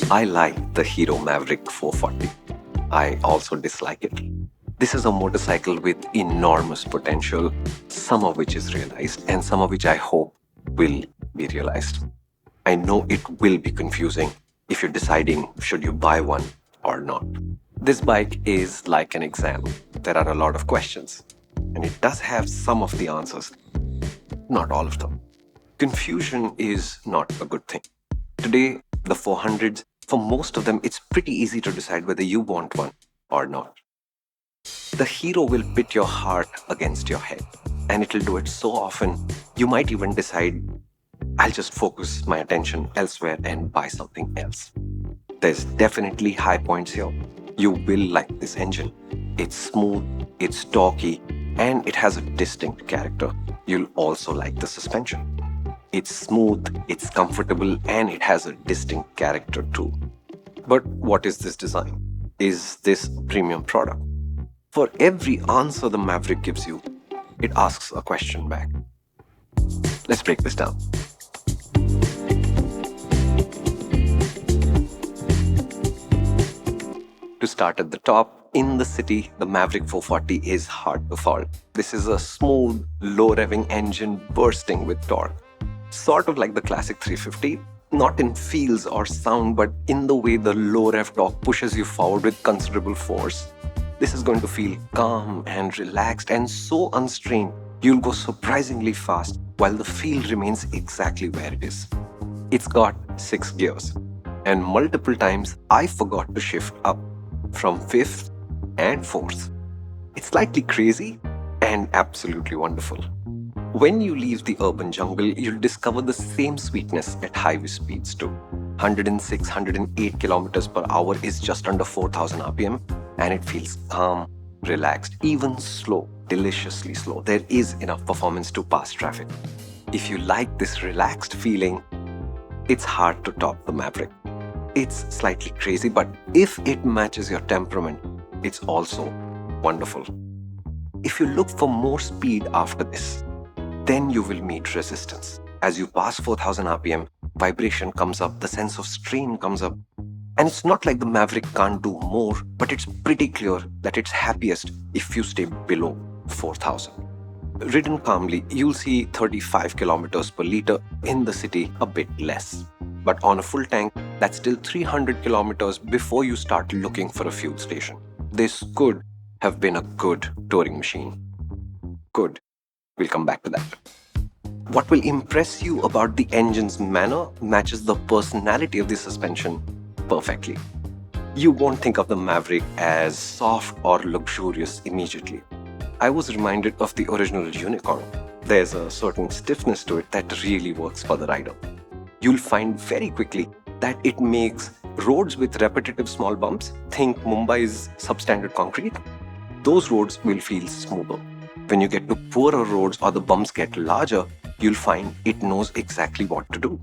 I like the Hero Mavrick 440. I also dislike it. This is a motorcycle with enormous potential, some of which is realized and some of which I hope will be realized. I know it will be confusing if you're deciding should you buy one or not. This bike is like an exam. There are a lot of questions, and it does have some of the answers, not all of them. Confusion is not a good thing. Today, the 400s, for most of them, it's pretty easy to decide whether you want one or not. The Hero will pit your heart against your head, and it'll do it so often, you might even decide, I'll just focus my attention elsewhere and buy something else. There's definitely high points here. You will like this engine. It's smooth, it's torquey, and it has a distinct character. You'll also like the suspension. It's smooth, it's comfortable, and it has a distinct character too. But what is this design? Is this a premium product? For every answer the Maverick gives you, it asks a question back. Let's break this down. To start at the top, in the city, the Maverick 440 is hard to fault. This is a smooth, low-revving engine bursting with torque. Sort of like the classic 350, not in feels or sound, but in the way the low-rev torque pushes you forward with considerable force. This is going to feel calm and relaxed and so unstrained, you'll go surprisingly fast while the feel remains exactly where it is. It's got 6 gears, and multiple times I forgot to shift up from 5th and 4th. It's slightly crazy and absolutely wonderful. When you leave the urban jungle, you'll discover the same sweetness at highway speeds too. 106, 108 kilometers per hour is just under 4,000 RPM, and it feels calm, relaxed, even slow, deliciously slow. There is enough performance to pass traffic. If you like this relaxed feeling, it's hard to top the Maverick. It's slightly crazy, but if it matches your temperament, it's also wonderful. If you look for more speed after this, then you will meet resistance. As you pass 4,000 RPM, vibration comes up, the sense of strain comes up. And it's not like the Maverick can't do more, but it's pretty clear that it's happiest if you stay below 4,000. Ridden calmly, you'll see 35 kilometers per liter, in the city a bit less. But on a full tank, that's still 300 kilometers before you start looking for a fuel station. This could have been a good touring machine. Good. We'll come back to that. What will impress you about the engine's manner matches the personality of the suspension perfectly. You won't think of the Maverick as soft or luxurious immediately. I was reminded of the original Unicorn. There's a certain stiffness to it that really works for the rider. You'll find very quickly that it makes roads with repetitive small bumps, think Mumbai's substandard concrete, those roads will feel smoother. When you get to poorer roads or the bumps get larger, you'll find it knows exactly what to do.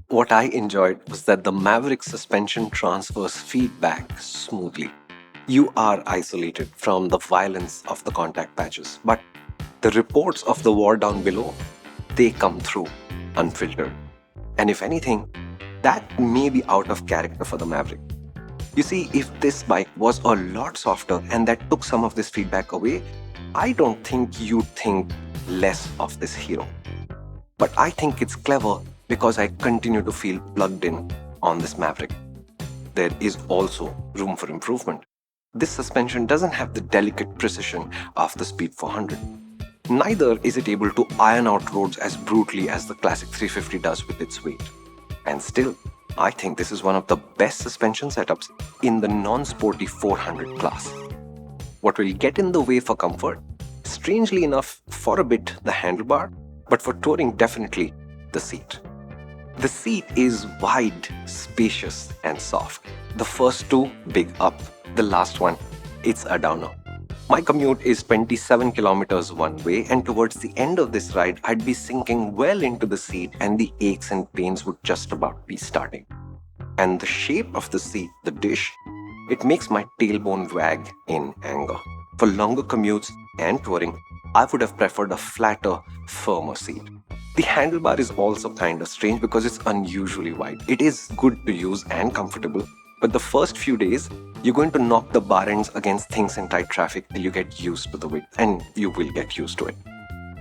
What I enjoyed was that the Maverick suspension transfers feedback smoothly. You are isolated from the violence of the contact patches, but the reports of the war down below, they come through unfiltered. And if anything, that may be out of character for the Maverick. You see, if this bike was a lot softer and that took some of this feedback away, I don't think you'd think less of this Hero. But I think it's clever because I continue to feel plugged in on this Maverick. There is also room for improvement. This suspension doesn't have the delicate precision of the Speed 400. Neither is it able to iron out roads as brutally as the classic 350 does with its weight. And still, I think this is one of the best suspension setups in the non-sporty 400 class. What will get in the way for comfort? Strangely enough, for a bit, the handlebar, but for touring, definitely the seat. The seat is wide, spacious, and soft. The first two, big up. The last one, it's a downer. My commute is 27 kilometers one way, and towards the end of this ride, I'd be sinking well into the seat and the aches and pains would just about be starting. And the shape of the seat, the dish, it makes my tailbone wag in anger. For longer commutes and touring, I would have preferred a flatter, firmer seat. The handlebar is also kind of strange because it's unusually wide. It is good to use and comfortable, but the first few days, you're going to knock the bar ends against things in tight traffic till you get used to the width, and you will get used to it.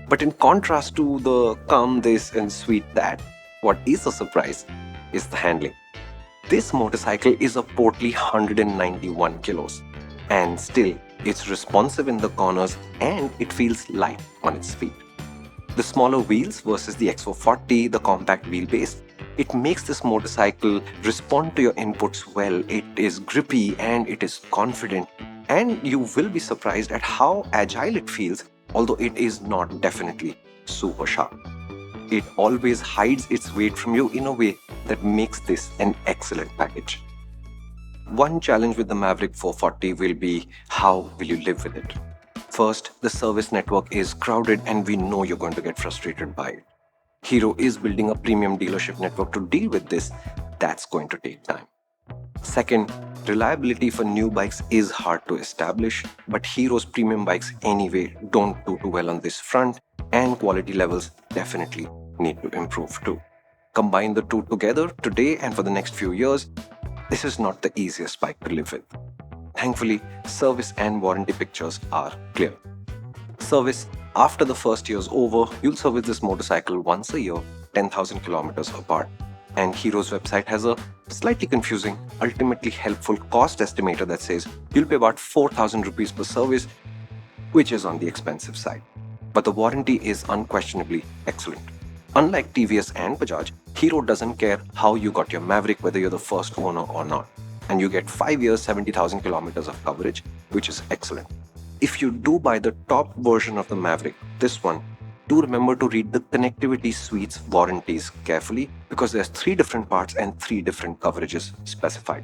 But in contrast to the calm this and sweet that, what is a surprise is the handling. This motorcycle is a portly 191 kilos, and still it's responsive in the corners and it feels light on its feet. The smaller wheels versus the X440, the compact wheelbase, it makes this motorcycle respond to your inputs well. It is grippy and it is confident, and you will be surprised at how agile it feels, although it is not definitely super sharp. It always hides its weight from you in a way that makes this an excellent package. One challenge with the Mavrick 440 will be how will you live with it? First, the service network is crowded and we know you're going to get frustrated by it. Hero is building a premium dealership network to deal with this. That's going to take time. Second, reliability for new bikes is hard to establish, but Hero's premium bikes anyway don't do too well on this front, and quality levels definitely need to improve too. Combine the two together today and for the next few years, this is not the easiest bike to live with. Thankfully, service and warranty pictures are clear. Service: after the first year's over, you'll service this motorcycle once a year, 10,000 kilometers apart. And Hero's website has a slightly confusing, ultimately helpful cost estimator that says you'll pay about 4,000 rupees per service, which is on the expensive side. But the warranty is unquestionably excellent. Unlike TVS and Bajaj, Hero doesn't care how you got your Mavrick, whether you're the first owner or not. And you get 5 years, 70,000 kilometers of coverage, which is excellent. If you do buy the top version of the Mavrick, this one, do remember to read the connectivity suite's warranties carefully, because there's 3 different parts and 3 different coverages specified.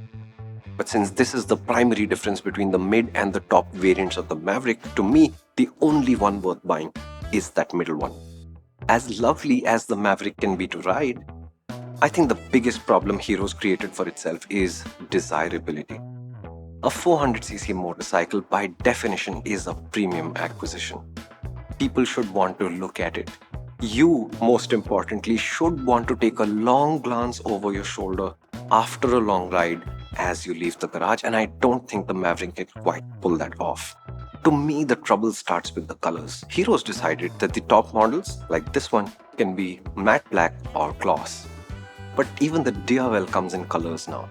But since this is the primary difference between the mid and the top variants of the Mavrick, to me, the only one worth buying is that middle one. As lovely as the Mavrick can be to ride, I think the biggest problem Hero's created for itself is desirability. A 400cc motorcycle by definition is a premium acquisition. People should want to look at it. You, most importantly, should want to take a long glance over your shoulder after a long ride as you leave the garage, and I don't think the Maverick can quite pull that off. To me, the trouble starts with the colors. Hero's decided that the top models, like this one, can be matte black or gloss. But even the Deerwell comes in colors now.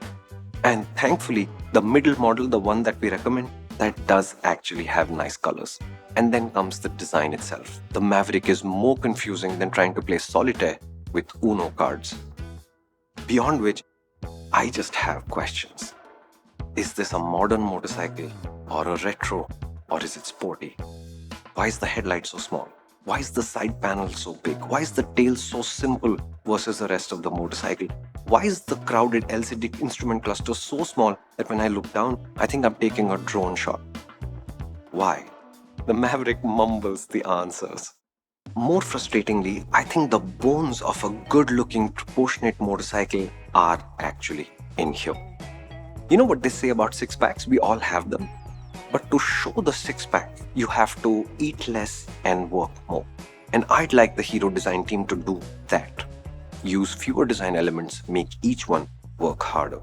And thankfully, the middle model, the one that we recommend, that does actually have nice colors. And then comes the design itself. The Maverick is more confusing than trying to play solitaire with Uno cards. Beyond which, I just have questions. Is this a modern motorcycle or a retro, or is it sporty? Why is the headlight so small? Why is the side panel so big? Why is the tail so simple versus the rest of the motorcycle? Why is the crowded LCD instrument cluster so small that when I look down, I think I'm taking a drone shot? Why? The Maverick mumbles the answers. More frustratingly, I think the bones of a good-looking, proportionate motorcycle are actually in here. You know what they say about six-packs? We all have them. But to show the six-pack, you have to eat less and work more. And I'd like the Hero design team to do that. Use fewer design elements, make each one work harder.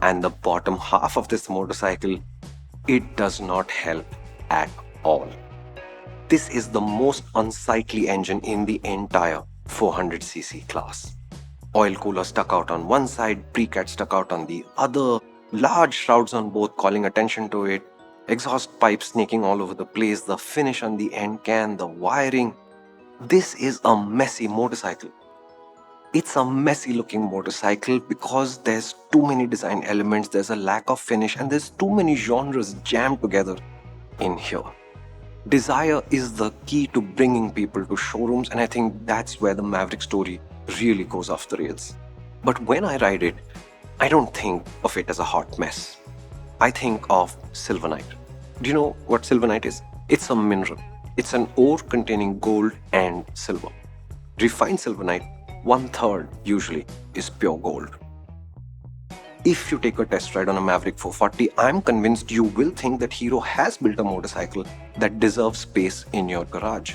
And the bottom half of this motorcycle, it does not help at all. This is the most unsightly engine in the entire 400cc class. Oil cooler stuck out on one side, pre-cat stuck out on the other, large shrouds on both calling attention to it, exhaust pipes snaking all over the place, the finish on the end can, the wiring. This is a messy motorcycle. It's a messy looking motorcycle because there's too many design elements, there's a lack of finish, and there's too many genres jammed together in here. Desire is the key to bringing people to showrooms, and I think that's where the Maverick story really goes off the rails. But when I ride it, I don't think of it as a hot mess. I think of silvernite. Do you know what silvernite is? It's a mineral. It's an ore containing gold and silver. Refined silvernite, 1/3 usually, is pure gold. If you take a test ride on a Maverick 440, I'm convinced you will think that Hero has built a motorcycle that deserves space in your garage.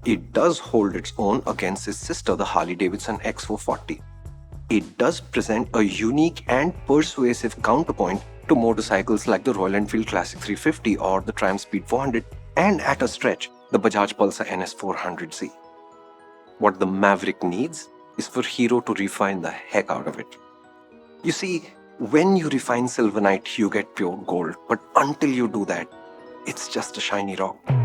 It does hold its own against its sister, the Harley-Davidson X440. It does present a unique and persuasive counterpoint to motorcycles like the Royal Enfield Classic 350 or the Triumph Speed 400, and at a stretch, the Bajaj Pulsar NS 400Z. What the Maverick needs is for Hero to refine the heck out of it. You see, when you refine silverite, you get pure gold, but until you do that, it's just a shiny rock.